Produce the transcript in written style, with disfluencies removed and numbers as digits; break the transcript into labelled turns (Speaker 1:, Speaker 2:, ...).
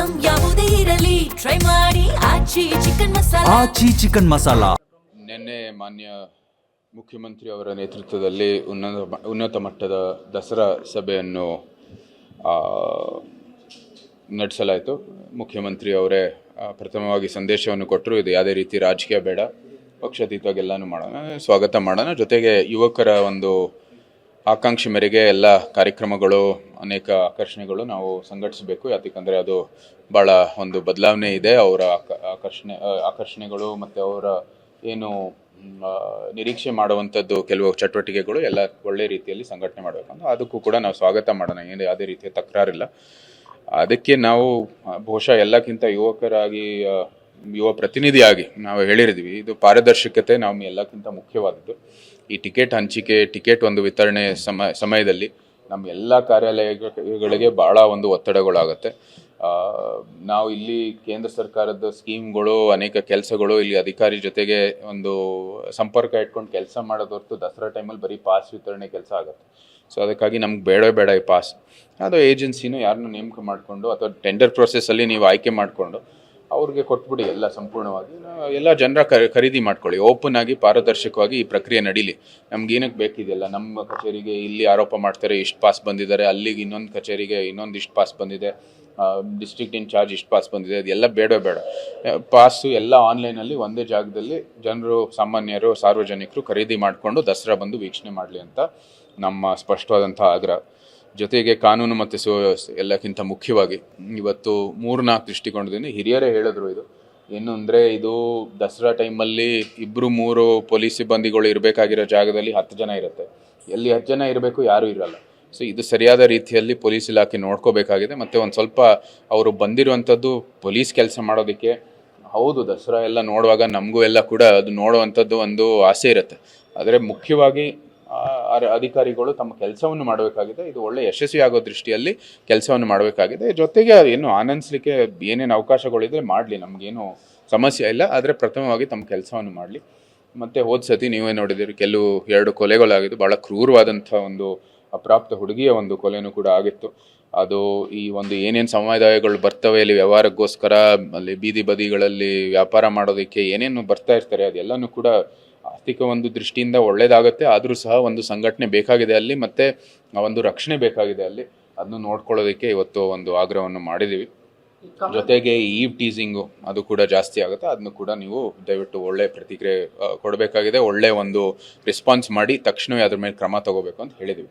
Speaker 1: Item ಯಾವುದೇ ಇರಲಿ try ಮಾಡಿ ಆಚಿ ಚಿಕನ್ ಮಸಾಲಾ.
Speaker 2: ನಿನ್ನೆ ಮಾನ್ಯ ಮುಖ್ಯಮಂತ್ರಿ ಅವರ ನೇತೃತ್ವದಲ್ಲಿ ಉನ್ನತ ಮಟ್ಟದ ದಸರಾ ಸಭೆಯನ್ನು ನಡೆಸಲಾಯಿತು. ಮುಖ್ಯಮಂತ್ರಿ ಅವರೇ ಪ್ರಥಮವಾಗಿ ಸಂದೇಶವನ್ನು ಕೊಟ್ಟರು, ಇದು ಯಾವುದೇ ರೀತಿ ರಾಜಕೀಯ ಬೇಡ, ಪಕ್ಷಾತೀತವಾಗಿ ಎಲ್ಲನೂ ಮಾಡೋಣ, ಸ್ವಾಗತ ಮಾಡೋಣ, ಜೊತೆಗೆ ಯುವಕರ ಒಂದು ಆಕಾಂಕ್ಷೆ ಮೇರೆಗೆ ಎಲ್ಲ ಕಾರ್ಯಕ್ರಮಗಳು, ಅನೇಕ ಆಕರ್ಷಣೆಗಳು ನಾವು ಸಂಘಟಿಸಬೇಕು. ಯಾಕಂದರೆ ಅದು ಭಾಳ ಒಂದು ಬದಲಾವಣೆ ಇದೆ. ಅವರ ಆಕರ್ಷಣೆಗಳು ಮತ್ತು ಅವರ ಏನು ನಿರೀಕ್ಷೆ ಮಾಡುವಂಥದ್ದು ಕೆಲವು ಚಟುವಟಿಕೆಗಳು ಎಲ್ಲ ಒಳ್ಳೆ ರೀತಿಯಲ್ಲಿ ಸಂಘಟನೆ ಮಾಡಬೇಕಂತ ಅದಕ್ಕೂ ಕೂಡ ನಾವು ಸ್ವಾಗತ ಮಾಡೋಣ. ಏನು ಯಾವುದೇ ರೀತಿಯ ತಕರಾರಿಲ್ಲ. ಅದಕ್ಕೆ ನಾವು ಬಹುಶಃ ಎಲ್ಲಕ್ಕಿಂತ ಯುವಕರಾಗಿ, ಯುವ ಪ್ರತಿನಿಧಿಯಾಗಿ ನಾವು ಹೇಳಿರಿದ್ವಿ, ಇದು ಪಾರದರ್ಶಕತೆ ನಾವು ಎಲ್ಲಕ್ಕಿಂತ ಮುಖ್ಯವಾದದ್ದು. ಈ ಟಿಕೆಟ್ ಹಂಚಿಕೆ, ಟಿಕೆಟ್ ಒಂದು ವಿತರಣೆ ಸಮಯದಲ್ಲಿ ನಮ್ಮ ಎಲ್ಲ ಕಾರ್ಯಾಲಯಗಳಿಗೆ ಭಾಳ ಒಂದು ಒತ್ತಡಗಳಾಗುತ್ತೆ. ನಾವು ಇಲ್ಲಿ ಕೇಂದ್ರ ಸರ್ಕಾರದ ಸ್ಕೀಮ್ಗಳು, ಅನೇಕ ಕೆಲಸಗಳು, ಇಲ್ಲಿ ಅಧಿಕಾರಿ ಜೊತೆಗೆ ಒಂದು ಸಂಪರ್ಕ ಇಟ್ಕೊಂಡು ಕೆಲಸ ಮಾಡೋದು ಹೊರತು ದಸರಾ ಟೈಮಲ್ಲಿ ಬರೀ ಪಾಸ್ ವಿತರಣೆ ಕೆಲಸ ಆಗುತ್ತೆ. ಸೊ ಅದಕ್ಕಾಗಿ ನಮ್ಗೆ ಬೇಡ ಈ ಪಾಸ್, ಅದು ಏಜೆನ್ಸಿನೂ ಯಾರನ್ನೂ ನೇಮಕ ಮಾಡಿಕೊಂಡು ಅಥವಾ ಟೆಂಡರ್ ಪ್ರೊಸೆಸ್ಸಲ್ಲಿ ನೀವು ಆಯ್ಕೆ ಮಾಡಿಕೊಂಡು ಅವ್ರಿಗೆ ಕೊಟ್ಬಿಡಿ, ಎಲ್ಲ ಸಂಪೂರ್ಣವಾಗಿ ಎಲ್ಲ ಜನರ ಖರೀದಿ ಮಾಡ್ಕೊಳ್ಳಿ. ಓಪನ್ ಆಗಿ ಪಾರದರ್ಶಕವಾಗಿ ಈ ಪ್ರಕ್ರಿಯೆ ನಡೀಲಿ. ನಮ್ಗೇನಕ್ಕೆ ಬೇಕಿದೆಯಲ್ಲ, ನಮ್ಮ ಕಚೇರಿಗೆ ಇಲ್ಲಿ ಆರೋಪ ಮಾಡ್ತಾರೆ ಇಷ್ಟು ಪಾಸ್ ಬಂದಿದ್ದಾರೆ, ಅಲ್ಲಿಗೆ ಇನ್ನೊಂದು ಕಚೇರಿಗೆ ಇನ್ನೊಂದು ಇಷ್ಟು ಪಾಸ್ ಬಂದಿದೆ, ಡಿಸ್ಟ್ರಿಕ್ಟ್ ಇನ್ಚಾರ್ಜ್ ಇಷ್ಟು ಪಾಸ್ ಬಂದಿದೆ, ಅದೆಲ್ಲ ಬೇಡ. ಪಾಸು ಎಲ್ಲ ಆನ್ಲೈನಲ್ಲಿ ಒಂದೇ ಜಾಗದಲ್ಲಿ ಜನರು, ಸಾಮಾನ್ಯರು, ಸಾರ್ವಜನಿಕರು ಖರೀದಿ ಮಾಡಿಕೊಂಡು ದಸರಾ ಬಂದು ವೀಕ್ಷಣೆ ಮಾಡಲಿ ಅಂತ ನಮ್ಮ ಸ್ಪಷ್ಟವಾದಂಥ ಆಗ್ರಹ. ಜೊತೆಗೆ ಕಾನೂನು ಮತ್ತು ಸುವ್ಯವಸ್ಥೆ ಎಲ್ಲಕ್ಕಿಂತ ಮುಖ್ಯವಾಗಿ ಇವತ್ತು 3-4 ದೃಷ್ಟಿಕೋನದಿಂದ ಹಿರಿಯರೇ ಹೇಳಿದ್ರು, ಇದು ಏನು ಅಂದರೆ, ಇದು ದಸರಾ ಟೈಮಲ್ಲಿ 2-3 ಪೊಲೀಸ್ ಸಿಬ್ಬಂದಿಗಳು ಇರಬೇಕಾಗಿರೋ ಜಾಗದಲ್ಲಿ 10 ಜನ ಇರುತ್ತೆ. ಎಲ್ಲಿ 10 ಜನ ಇರಬೇಕು, ಯಾರೂ ಇರಲ್ಲ. ಸೊ ಇದು ಸರಿಯಾದ ರೀತಿಯಲ್ಲಿ ಪೊಲೀಸ್ ಇಲಾಖೆ ನೋಡ್ಕೋಬೇಕಾಗಿದೆ. ಮತ್ತು ಒಂದು ಸ್ವಲ್ಪ ಅವರು ಬಂದಿರುವಂಥದ್ದು ಪೊಲೀಸ್ ಕೆಲಸ ಮಾಡೋದಕ್ಕೆ. ಹೌದು, ದಸರಾ ಎಲ್ಲ ನೋಡುವಾಗ ನಮಗೂ ಎಲ್ಲ ಕೂಡ ಅದು ನೋಡುವಂಥದ್ದು ಒಂದು ಆಸೆ ಇರುತ್ತೆ. ಆದರೆ ಮುಖ್ಯವಾಗಿ ಅಧಿಕಾರಿಗಳು ತಮ್ಮ ಕೆಲಸವನ್ನು ಮಾಡಬೇಕಾಗಿದೆ. ಇದು ಒಳ್ಳೆ ಯಶಸ್ವಿ ಆಗೋ ದೃಷ್ಟಿಯಲ್ಲಿ ಕೆಲಸವನ್ನು ಮಾಡಬೇಕಾಗಿದೆ. ಜೊತೆಗೆ ಏನು ಆನಂದಿಸಲಿಕ್ಕೆ ಏನೇನು ಅವಕಾಶಗಳಿದ್ರೆ ಮಾಡಲಿ, ನಮಗೇನು ಸಮಸ್ಯೆ ಇಲ್ಲ. ಆದರೆ ಪ್ರಥಮವಾಗಿ ತಮ್ಮ ಕೆಲಸವನ್ನು ಮಾಡಲಿ. ಮತ್ತು ಹೋದ ಸತಿ ನೀವೇ ನೋಡಿದ್ದೀರಿ, ಕೆಲವು 2 ಕೊಲೆಗಳಾಗಿದ್ದು, ಭಾಳ ಕ್ರೂರವಾದಂಥ ಒಂದು ಅಪ್ರಾಪ್ತ ಹುಡುಗಿಯ ಒಂದು ಕೊಲೆನೂ ಕೂಡ ಆಗಿತ್ತು. ಅದು ಈ ಒಂದು ಏನೇನು ಸಮುದಾಯಗಳು ಬರ್ತವೆ ಇಲ್ಲಿ ವ್ಯವಹಾರಕ್ಕೋಸ್ಕರ, ಅಲ್ಲಿ ಬೀದಿ ಬದಿಗಳಲ್ಲಿ ವ್ಯಾಪಾರ ಮಾಡೋದಕ್ಕೆ ಏನೇನು ಬರ್ತಾ ಇರ್ತಾರೆ, ಅದೆಲ್ಲನೂ ಕೂಡ ಆರ್ಥಿಕ ಒಂದು ದೃಷ್ಟಿಯಿಂದ ಒಳ್ಳೇದಾಗುತ್ತೆ. ಆದರೂ ಸಹ ಒಂದು ಸಂಘಟನೆ ಬೇಕಾಗಿದೆ ಅಲ್ಲಿ, ಮತ್ತು ಒಂದು ರಕ್ಷಣೆ ಬೇಕಾಗಿದೆ ಅಲ್ಲಿ. ಅದನ್ನು ನೋಡ್ಕೊಳ್ಳೋದಕ್ಕೆ ಇವತ್ತು ಒಂದು ಆಗ್ರಹವನ್ನು ಮಾಡಿದ್ದೀವಿ. ಜೊತೆಗೆ ಈವ್ ಟೀಸಿಂಗು ಅದು ಕೂಡ ಜಾಸ್ತಿ ಆಗುತ್ತೆ. ಅದನ್ನು ಕೂಡ ನೀವು ದಯವಿಟ್ಟು ಒಳ್ಳೆ ಪ್ರತಿಕ್ರಿಯೆ ಕೊಡಬೇಕಾಗಿದೆ. ಒಳ್ಳೆ ಒಂದು ರೆಸ್ಪಾನ್ಸ್ ಮಾಡಿ ತಕ್ಷಣವೇ ಅದ್ರ ಮೇಲೆ ಕ್ರಮ ತಗೋಬೇಕು ಅಂತ ಹೇಳಿದ್ದೀವಿ.